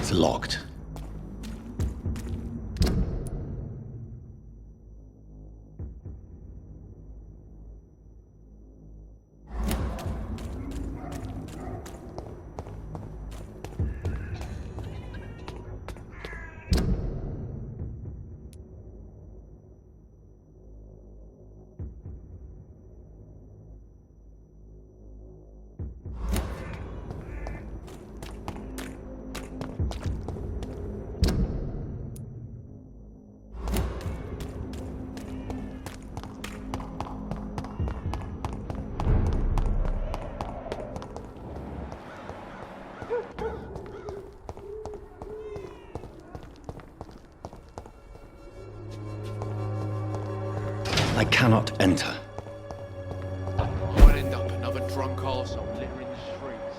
It's locked. I cannot enter. Might end up another drunk arsehole littering the streets.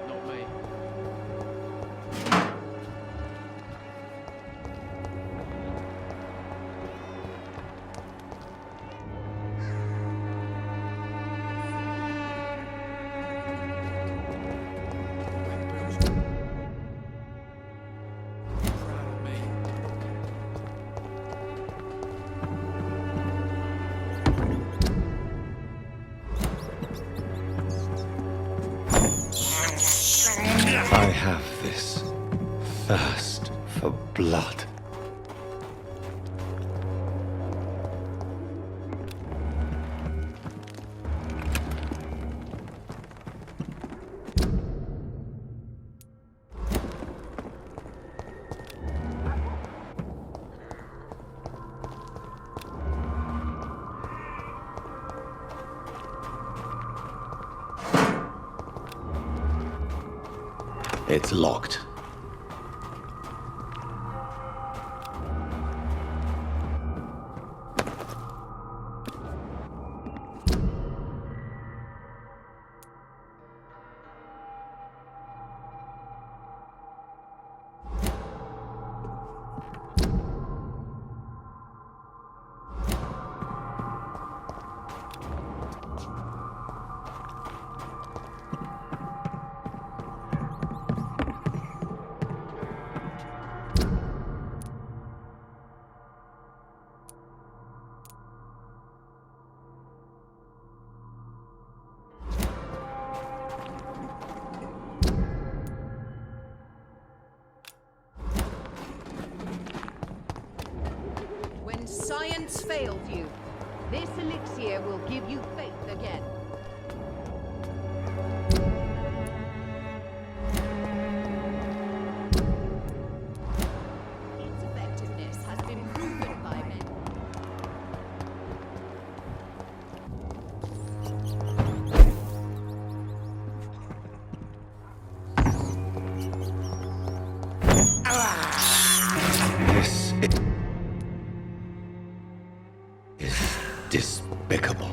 Not me. Proud of me. I have this thirst for blood. It's locked. When science fails you, this elixir will give you faith again. Its effectiveness has been proven by men. This is despicable.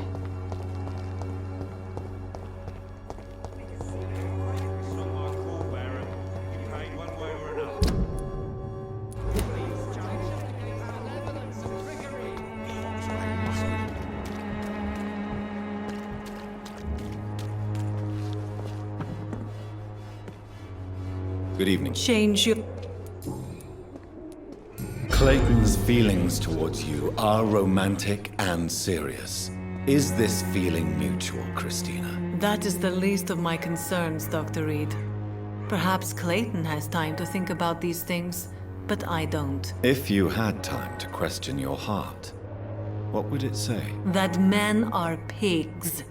Good evening. Change your... Clayton's feelings towards you are romantic and serious. Is this feeling mutual, Christina? That is the least of my concerns, Dr. Reed. Perhaps Clayton has time to think about these things, but I don't. If you had time to question your heart, what would it say? That men are pigs.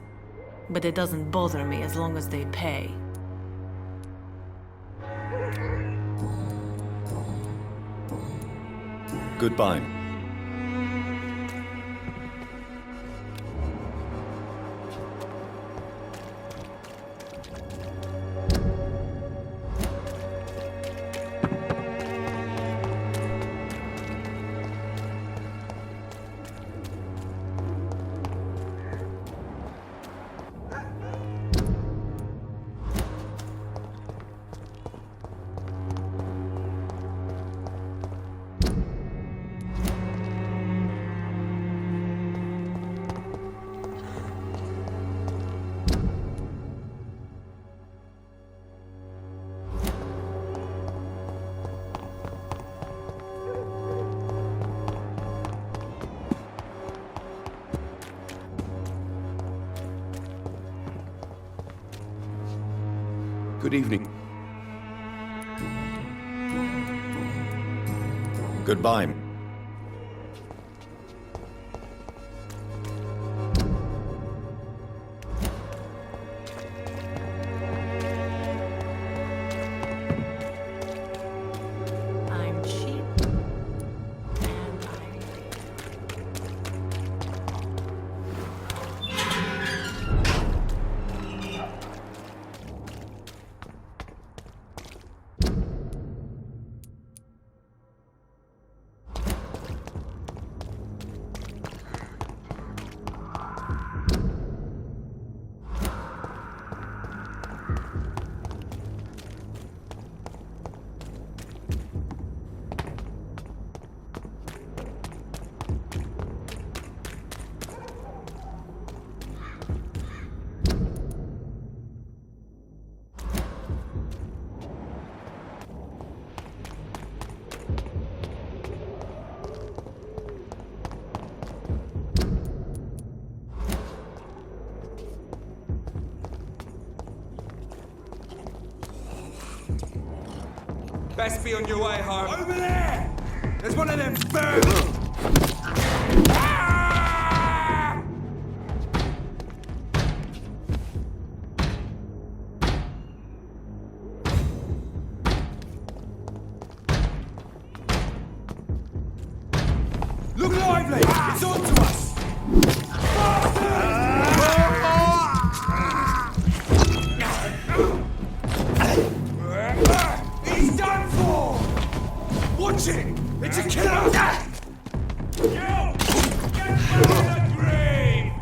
But it doesn't bother me as long as they pay. Goodbye. Good evening. Goodbye. I'm cheap and I'm Best be on your way home. Over there! There's one of them birds! Look lively! It's on to us! He's done for! Watch it! It's a killer! You! Get back in the grave!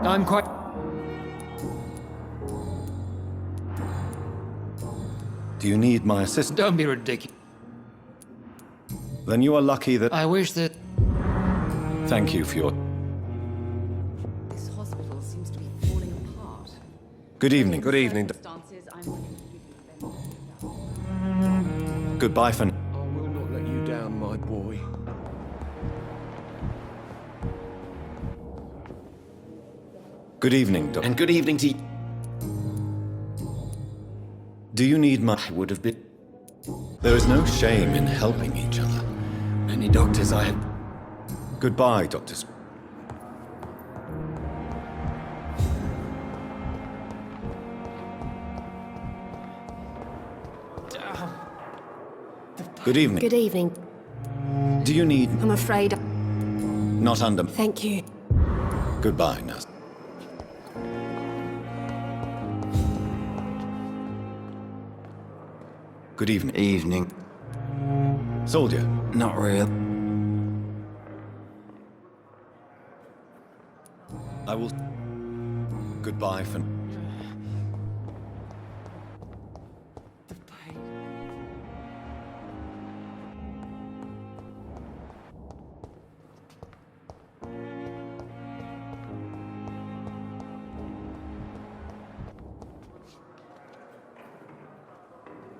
I'm quite... Do you need my assistance? Don't be ridiculous. Then you are lucky that... I wish that... Thank you for your... This hospital seems to be falling apart. Good evening. Good evening. Circumstances, I'm willing to give you the benefit. Goodbye for... I will not let you down, my boy. Good evening, Doctor. And good evening to you. Do you need my... I would have been... There is no shame in helping each other. Many doctors I have... Goodbye, Doctor. Good evening. Good evening. Do you need... I'm afraid. Not under... Thank you. Goodbye, nurse. Good evening. Evening. Soldier. Not real. I will... Goodbye for...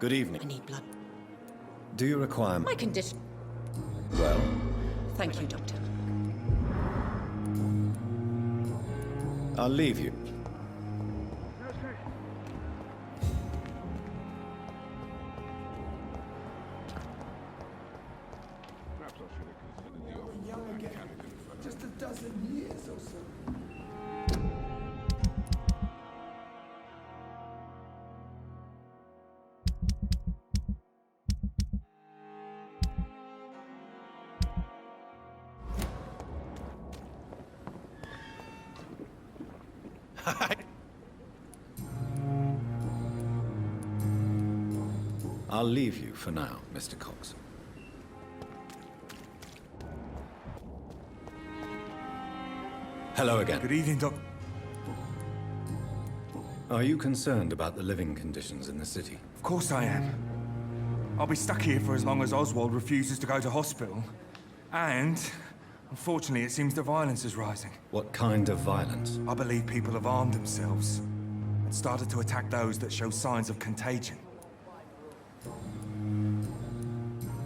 Good I evening. need blood. Do you require... My condition. Well, Thank you, Doctor. I'll leave you. dozen years or so. I'll leave you for now, Mr. Cox. Hello again. Good evening, Doc. Are you concerned about the living conditions in the city? Of course I am. I'll be stuck here for as long as Oswald refuses to go to hospital. And, unfortunately, it seems the violence is rising. What kind of violence? I believe people have armed themselves and started to attack those that show signs of contagion.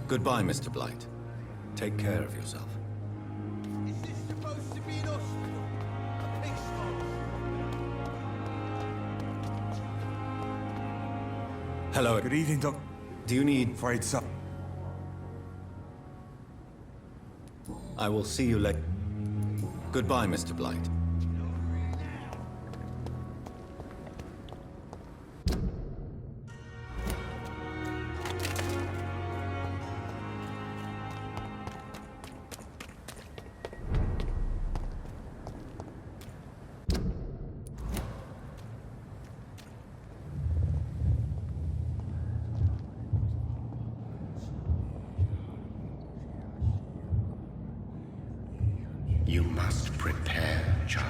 Goodbye, Mr. Blight. Take care of yourself. Is this supposed to be an hospital? A pigsty? Hello. Good evening, Doc. Do you need... Afraid so. I will see you later. Goodbye, Mr. Blight. You must prepare, child,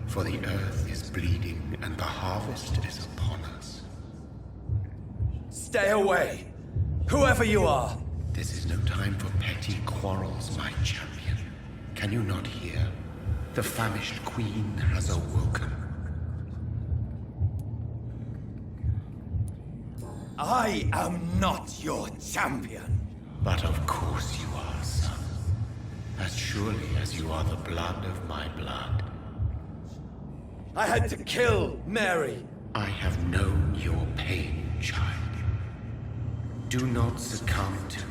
for the earth is bleeding and the harvest is upon us. Stay away! Whoever you are! This is no time for petty quarrels, my champion. Can you not hear? The famished queen has awoken. I am not your champion! But of course you are, son. As surely as you are the blood of my blood. I had to kill Mary! I have known your pain, child. Do not succumb to...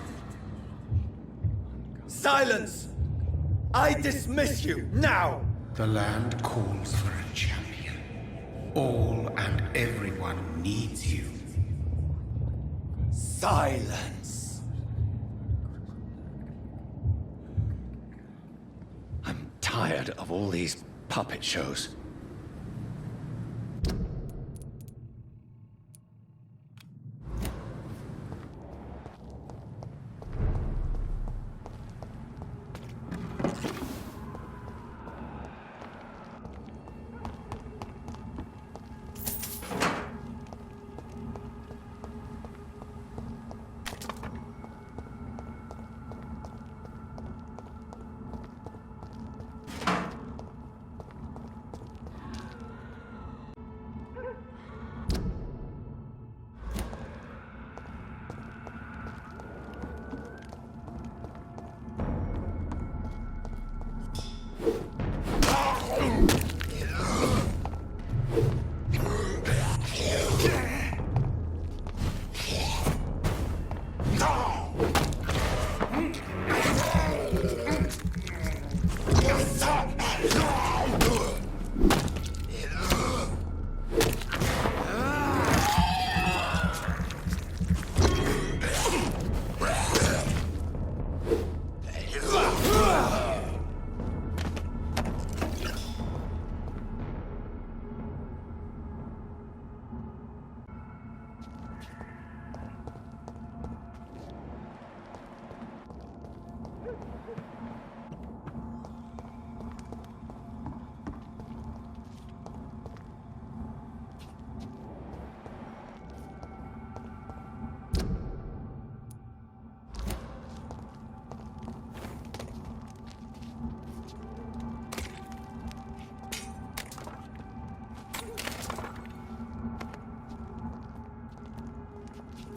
Silence! I dismiss you, now! The land calls for a champion. All and everyone needs you. Silence! I'm tired of all these puppet shows.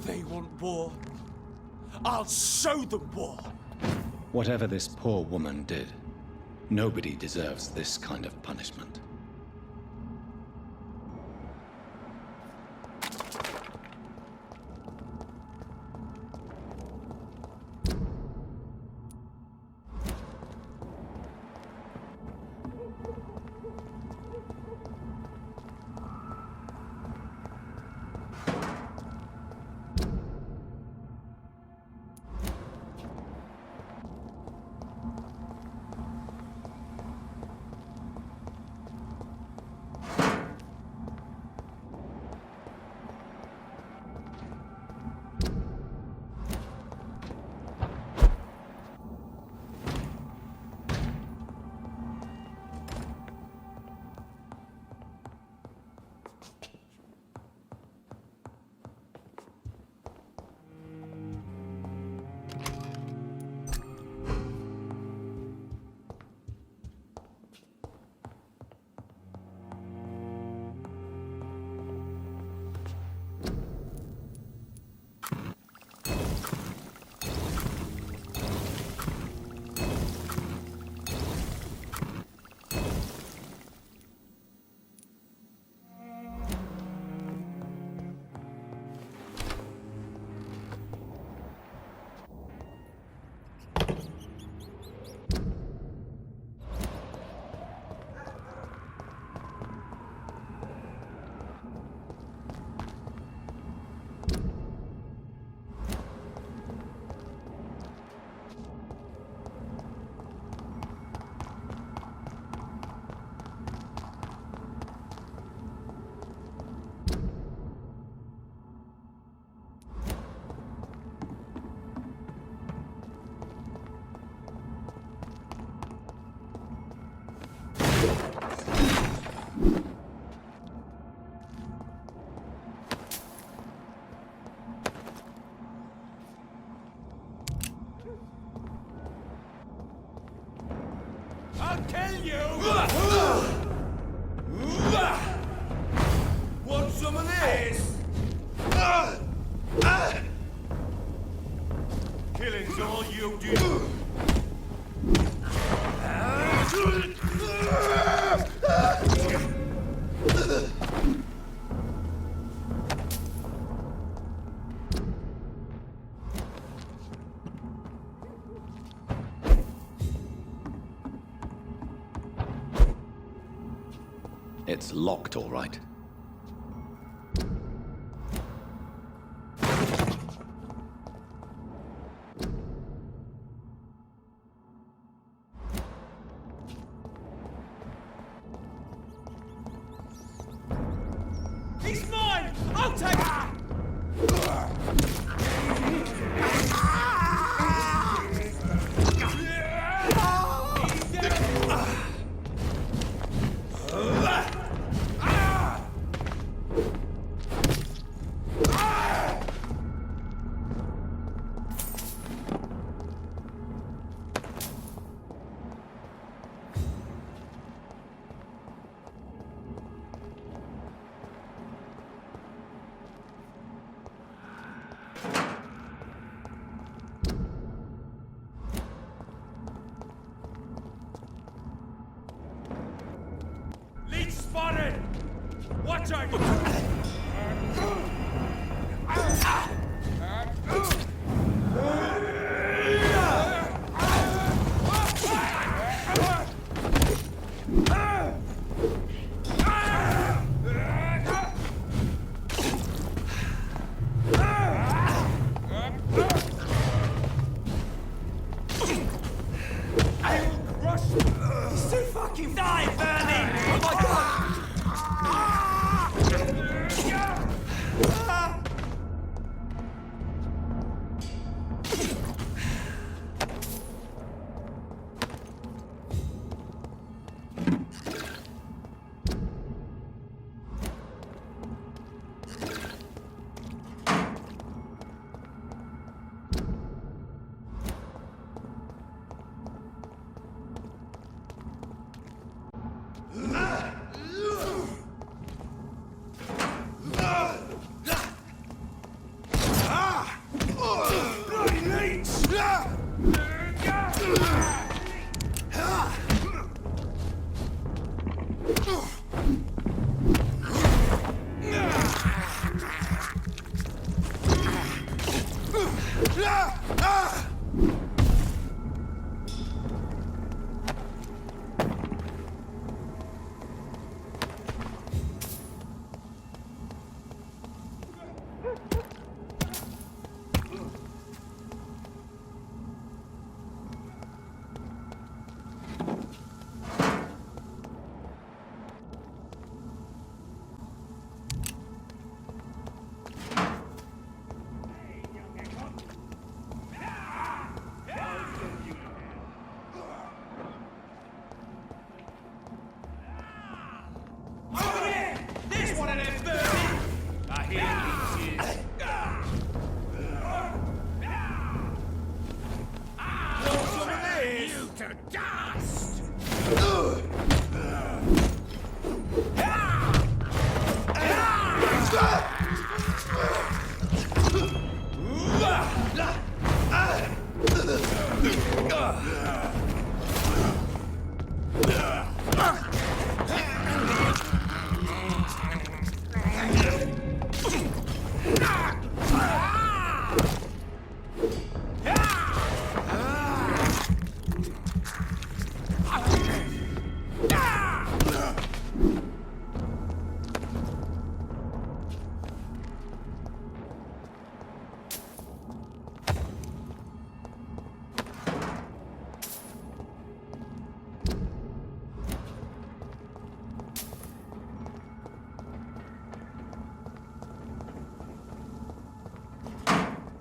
They want war. I'll show them war! Whatever this poor woman did, nobody deserves this kind of punishment. Want some of this? Killing's all you do. It's locked, all right. He's mine! I'll take it! Lead spotted! Watch out! He's too fucking die, Bernie! Oh my god!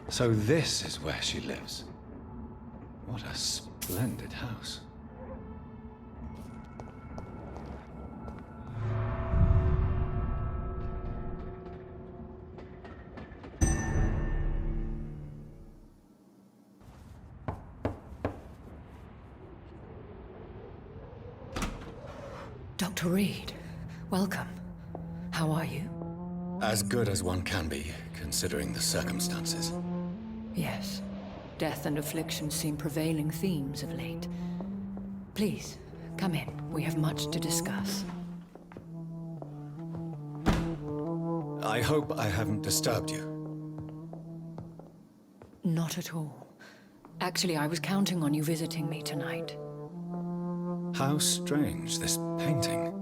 So this is where she lives. What a splendid house. Dr. Reed, welcome. How are you? As good as one can be, considering the circumstances. Yes. Death and affliction seem prevailing themes of late. Please, come in. We have much to discuss. I hope I haven't disturbed you. Not at all. Actually, I was counting on you visiting me tonight. How strange, this painting.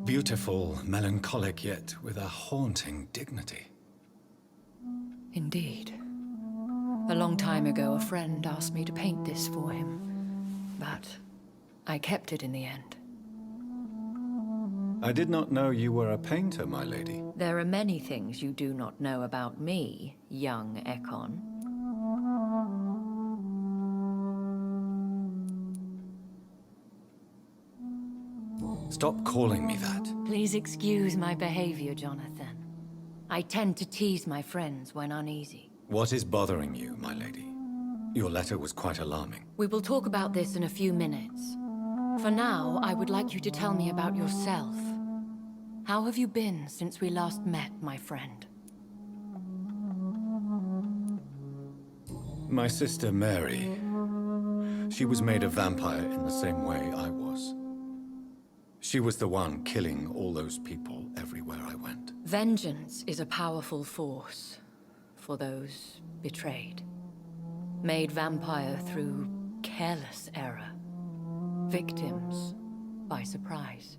Beautiful, melancholic, yet with a haunting dignity. Indeed. A long time ago, a friend asked me to paint this for him, but I kept it in the end. I did not know you were a painter, my lady. There are many things you do not know about me, young Ekon. Stop calling me that. Please excuse my behavior, Jonathan. I tend to tease my friends when uneasy. What is bothering you, my lady? Your letter was quite alarming. We will talk about this in a few minutes. For now, I would like you to tell me about yourself. How have you been since we last met, my friend? My sister Mary. She was made a vampire in the same way I was. She was the one killing all those people everywhere I went. Vengeance is a powerful force for those betrayed. Made vampire through careless error. Victims by surprise.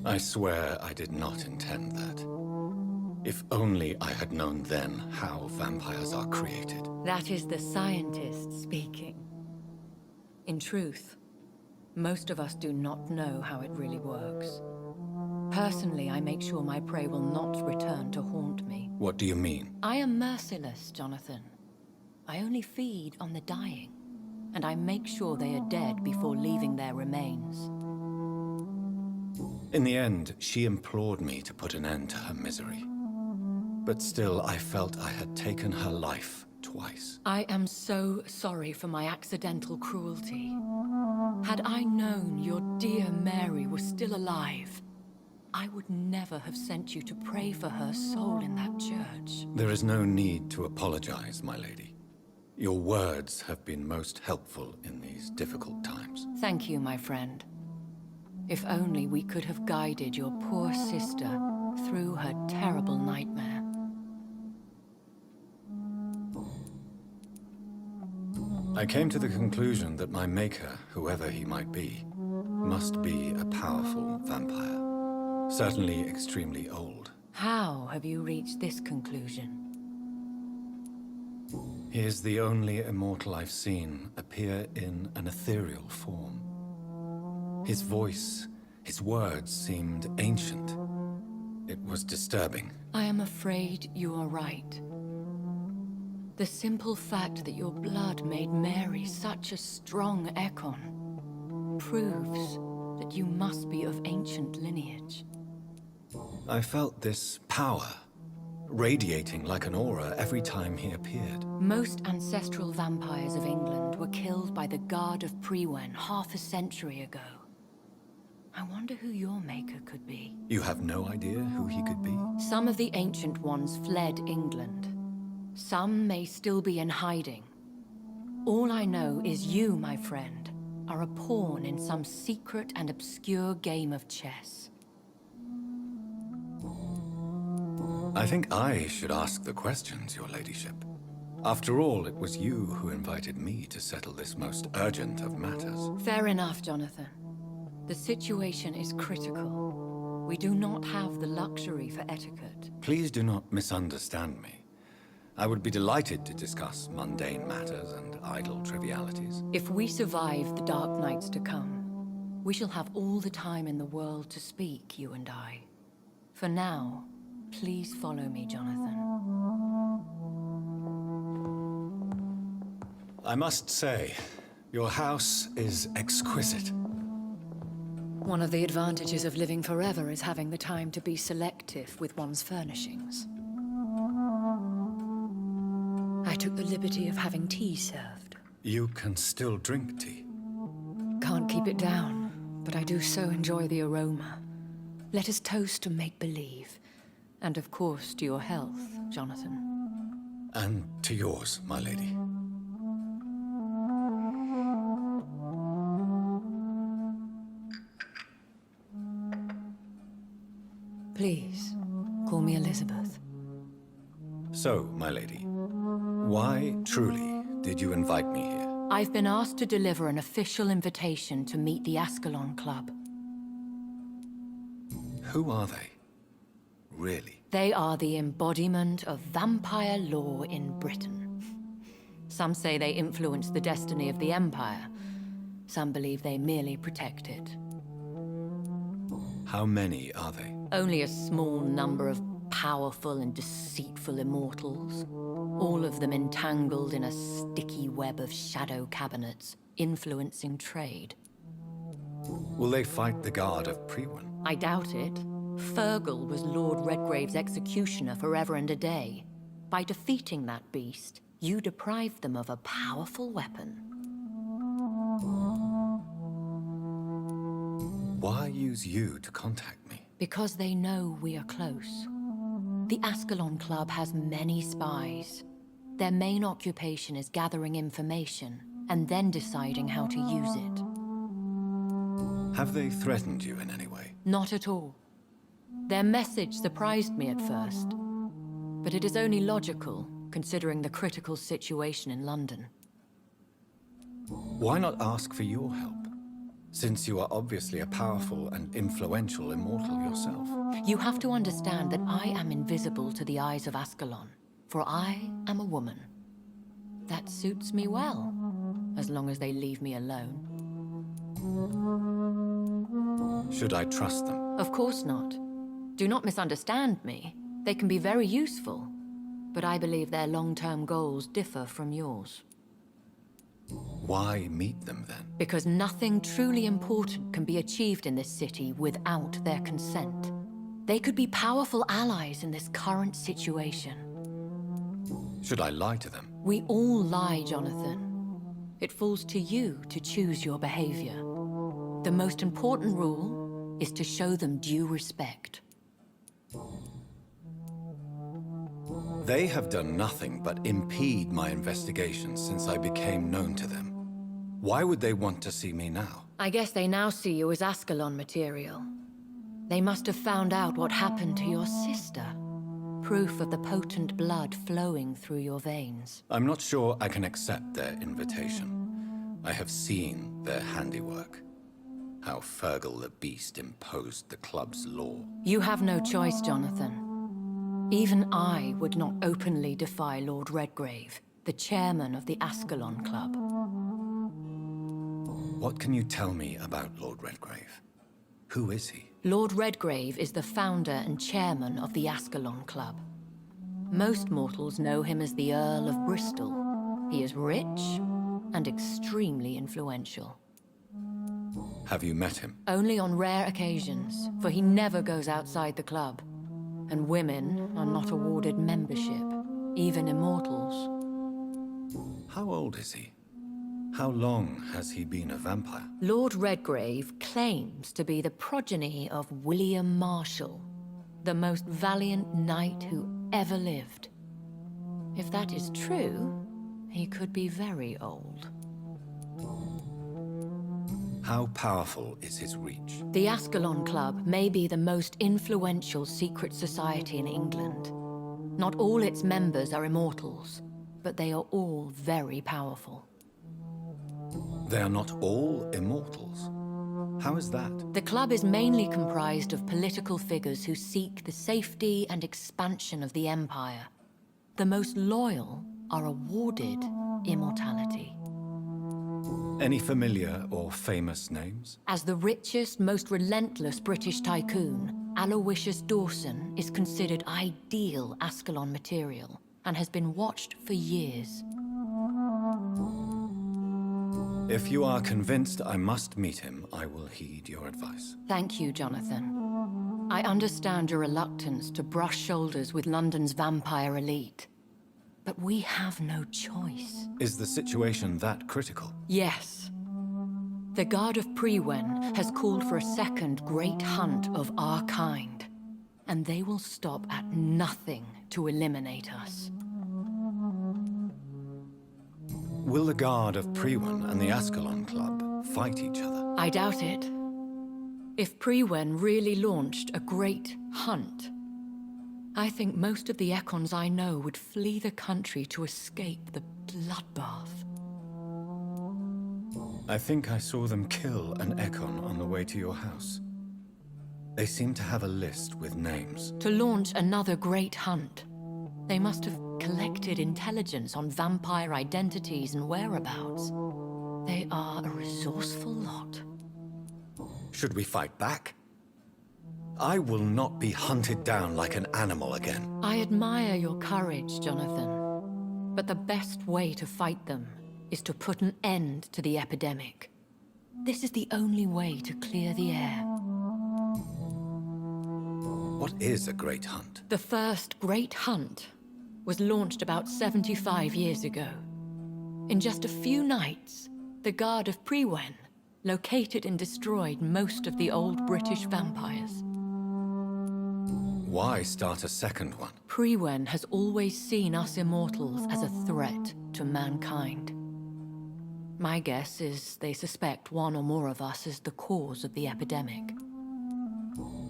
I swear I did not intend that. If only I had known then how vampires are created. That is the scientist speaking. In truth, most of us do not know how it really works. Personally, I make sure my prey will not return to haunt me. What do you mean? I am merciless, Jonathan. I only feed on the dying, and I make sure they are dead before leaving their remains. In the end, she implored me to put an end to her misery. But still, I felt I had taken her life twice. I am so sorry for my accidental cruelty. Had I known your dear Mary was still alive, I would never have sent you to pray for her soul in that church. There is no need to apologize, my lady. Your words have been most helpful in these difficult times. Thank you, my friend. If only we could have guided your poor sister through her terrible nightmare. I came to the conclusion that my maker, whoever he might be, must be a powerful vampire. Certainly extremely old. How have you reached this conclusion? He is the only immortal I've seen appear in an ethereal form. His voice, his words seemed ancient. It was disturbing. I am afraid you are right. The simple fact that your blood made Mary such a strong Ekon proves that you must be of ancient lineage. I felt this power, radiating like an aura every time he appeared. Most ancestral vampires of England were killed by the Guard of Prewen half a century ago. I wonder who your maker could be. You have no idea who he could be? Some of the ancient ones fled England. Some may still be in hiding. All I know is you, my friend, are a pawn in some secret and obscure game of chess. I think I should ask the questions, your ladyship. After all, it was you who invited me to settle this most urgent of matters. Fair enough, Jonathan. The situation is critical. We do not have the luxury for etiquette. Please do not misunderstand me. I would be delighted to discuss mundane matters and idle trivialities. If we survive the dark nights to come, we shall have all the time in the world to speak, you and I. For now, please follow me, Jonathan. I must say, your house is exquisite. One of the advantages of living forever is having the time to be selective with one's furnishings. I took the liberty of having tea served. You can still drink tea. Can't can't keep it down, but I do so enjoy the aroma. Let us toast to make-believe. And of course, to your health, Jonathan. And to yours, my lady. Please, call me Elizabeth. So, my lady, why truly did you invite me here? I've been asked to deliver an official invitation to meet the Ascalon Club. Who are they? Really? They are the embodiment of vampire law in Britain. Some say they influence the destiny of the Empire. Some believe they merely protect it. How many are they? Only a small number of powerful and deceitful immortals. All of them entangled in a sticky web of shadow cabinets, influencing trade. Will they fight the guard of Priwen? I doubt it. Fergal was Lord Redgrave's executioner forever and a day. By defeating that beast, you deprived them of a powerful weapon. Why use you to contact me? Because they know we are close. The Ascalon Club has many spies. Their main occupation is gathering information, and then deciding how to use it. Have they threatened you in any way? Not at all. Their message surprised me at first, but it is only logical, considering the critical situation in London. Why not ask for your help? Since you are obviously a powerful and influential immortal yourself. You have to understand that I am invisible to the eyes of Ascalon, for I am a woman. That suits me well, as long as they leave me alone. Should I trust them? Of course not. Do not misunderstand me. They can be very useful, but I believe their long-term goals differ from yours. Why meet them then? Because nothing truly important can be achieved in this city without their consent. They could be powerful allies in this current situation. Should I lie to them? We all lie, Jonathan. It falls to you to choose your behavior. The most important rule is to show them due respect. They have done nothing but impede my investigations since I became known to them. Why would they want to see me now? I guess they now see you as Ascalon material. They must have found out what happened to your sister. Proof of the potent blood flowing through your veins. I'm not sure I can accept their invitation. I have seen their handiwork. How Fergal the Beast imposed the club's law. You have no choice, Jonathan. Even I would not openly defy Lord Redgrave, the chairman of the Ascalon Club. What can you tell me about Lord Redgrave? Who is he? Lord Redgrave is the founder and chairman of the Ascalon Club. Most mortals know him as the Earl of Bristol. He is rich and extremely influential. Have you met him? Only on rare occasions, for he never goes outside the club. And women are not awarded membership, even immortals. How old is he? How long has he been a vampire? Lord Redgrave claims to be the progeny of William Marshall, the most valiant knight who ever lived. If that is true, he could be very old. How powerful is his reach? The Ascalon Club may be the most influential secret society in England. Not all its members are immortals, but they are all very powerful. They are not all immortals. How is that? The club is mainly comprised of political figures who seek the safety and expansion of the Empire. The most loyal are awarded immortality. Any familiar or famous names? As the richest, most relentless British tycoon, Aloysius Dawson is considered ideal Ascalon material and has been watched for years. If you are convinced I must meet him, I will heed your advice. Thank you, Jonathan. I understand your reluctance to brush shoulders with London's vampire elite. But we have no choice. Is the situation that critical? Yes. The God of Priwen has called for a second great hunt of our kind, and they will stop at nothing to eliminate us. Will the Guard of Priwen and the Ascalon Club fight each other? I doubt it. If Priwen really launched a great hunt, I think most of the Ekons I know would flee the country to escape the bloodbath. I think I saw them kill an Ekon on the way to your house. They seem to have a list with names. To launch another great hunt, they must have collected intelligence on vampire identities and whereabouts. They are a resourceful lot. Should we fight back? I will not be hunted down like an animal again. I admire your courage, Jonathan. But the best way to fight them is to put an end to the epidemic. This is the only way to clear the air. What is a great hunt? The first great hunt was launched about 75 years ago. In just a few nights, the Guard of Priwen located and destroyed most of the old British vampires. Why start a second one? Priwen has always seen us immortals as a threat to mankind. My guess is they suspect one or more of us is the cause of the epidemic.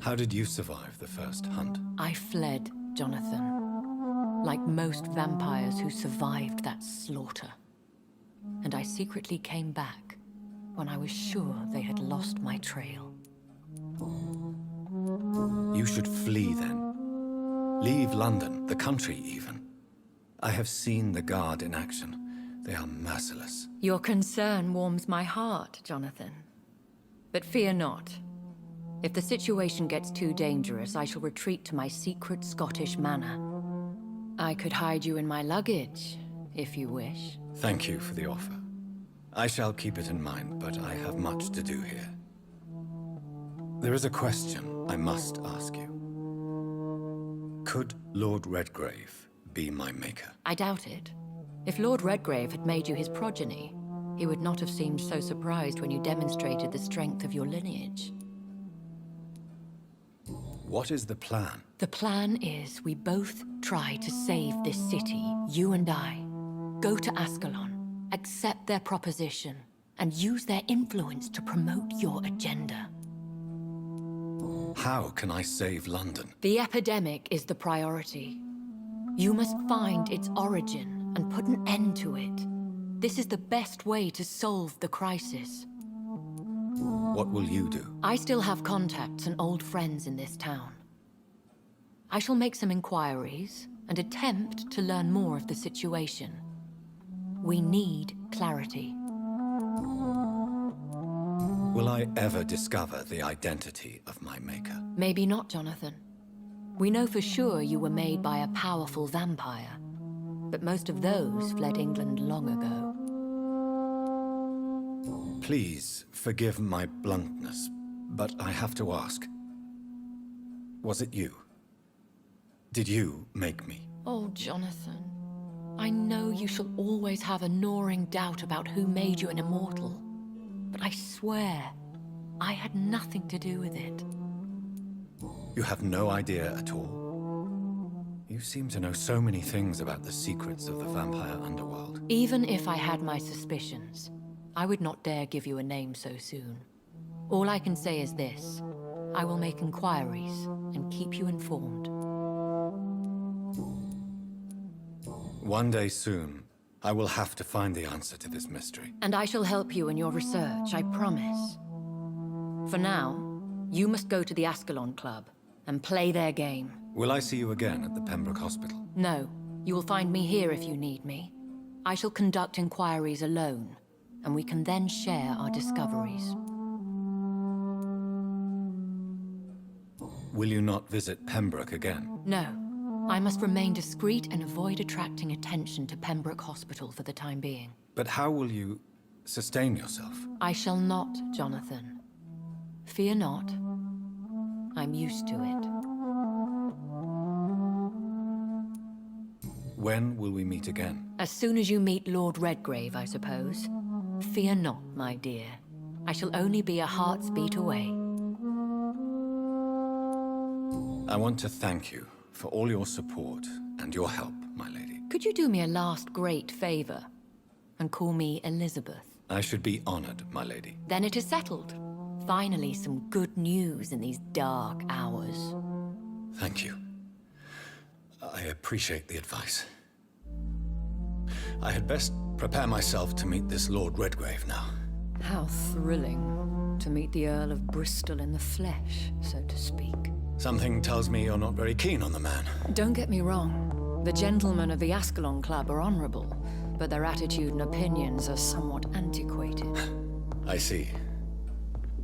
How did you survive the first hunt? I fled, Jonathan. Like most vampires who survived that slaughter. And I secretly came back when I was sure they had lost my trail. You should flee then. Leave London, the country even. I have seen the Guard in action. They are merciless. Your concern warms my heart, Jonathan. But fear not. If the situation gets too dangerous, I shall retreat to my secret Scottish manor. I could hide you in my luggage, if you wish. Thank you for the offer. I shall keep it in mind, but I have much to do here. There is a question I must ask you. Could Lord Redgrave be my maker? I doubt it. If Lord Redgrave had made you his progeny, he would not have seemed so surprised when you demonstrated the strength of your lineage. What is the plan? The plan is we both try to save this city, you and I. Go to Ascalon, accept their proposition, and use their influence to promote your agenda. How can I save London? The epidemic is the priority. You must find its origin and put an end to it. This is the best way to solve the crisis. What will you do? I still have contacts and old friends in this town. I shall make some inquiries and attempt to learn more of the situation. We need clarity. Will I ever discover the identity of my maker? Maybe not, Jonathan. We know for sure you were made by a powerful vampire, but most of those fled England long ago. Please forgive my bluntness, but I have to ask. Was it you? Did you make me? Oh, Jonathan. I know you shall always have a gnawing doubt about who made you an immortal. But I swear, I had nothing to do with it. You have no idea at all? You seem to know so many things about the secrets of the vampire underworld. Even if I had my suspicions, I would not dare give you a name so soon. All I can say is this. I will make inquiries and keep you informed. One day soon, I will have to find the answer to this mystery. And I shall help you in your research, I promise. For now, you must go to the Ascalon Club and play their game. Will I see you again at the Pembroke Hospital? No, you will find me here if you need me. I shall conduct inquiries alone, and we can then share our discoveries. Will you not visit Pembroke again? No, I must remain discreet and avoid attracting attention to Pembroke Hospital for the time being. But how will you sustain yourself? I shall not, Jonathan. Fear not. I'm used to it. When will we meet again? As soon as you meet Lord Redgrave, I suppose. Fear not, my dear. I shall only be a heart's beat away. I want to thank you for all your support and your help, my lady. Could you do me a last great favor and call me Elizabeth? I should be honored, my lady. Then it is settled. Finally, some good news in these dark hours. Thank you. I appreciate the advice. I had best prepare myself to meet this Lord Redgrave now. How thrilling to meet the Earl of Bristol in the flesh, so to speak. Something tells me you're not very keen on the man. Don't get me wrong. The gentlemen of the Ascalon Club are honorable, but their attitude and opinions are somewhat antiquated. I see.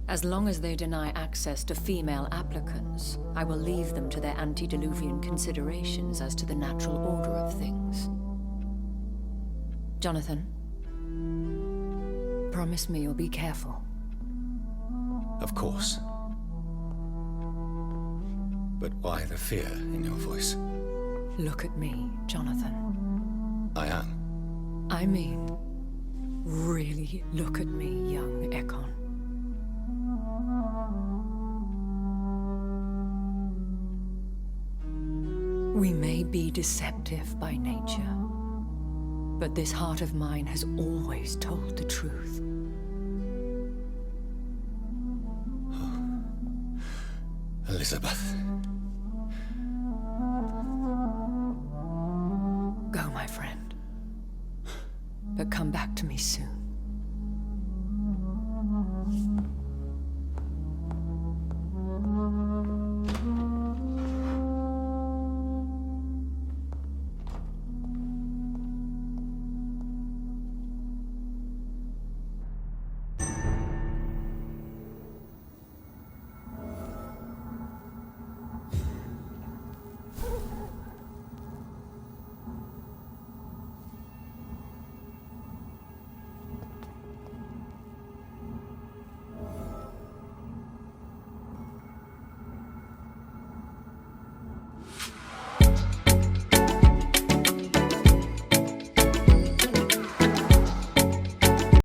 As long as they deny access to female applicants, I will leave them to their antediluvian considerations as to the natural order of things. Jonathan, promise me you'll be careful. Of course. But why the fear in your voice? Look at me, Jonathan. I am. I mean, really look at me, young Ekon. We may be deceptive by nature, but this heart of mine has always told the truth. Elizabeth. Go, my friend. But come back to me soon.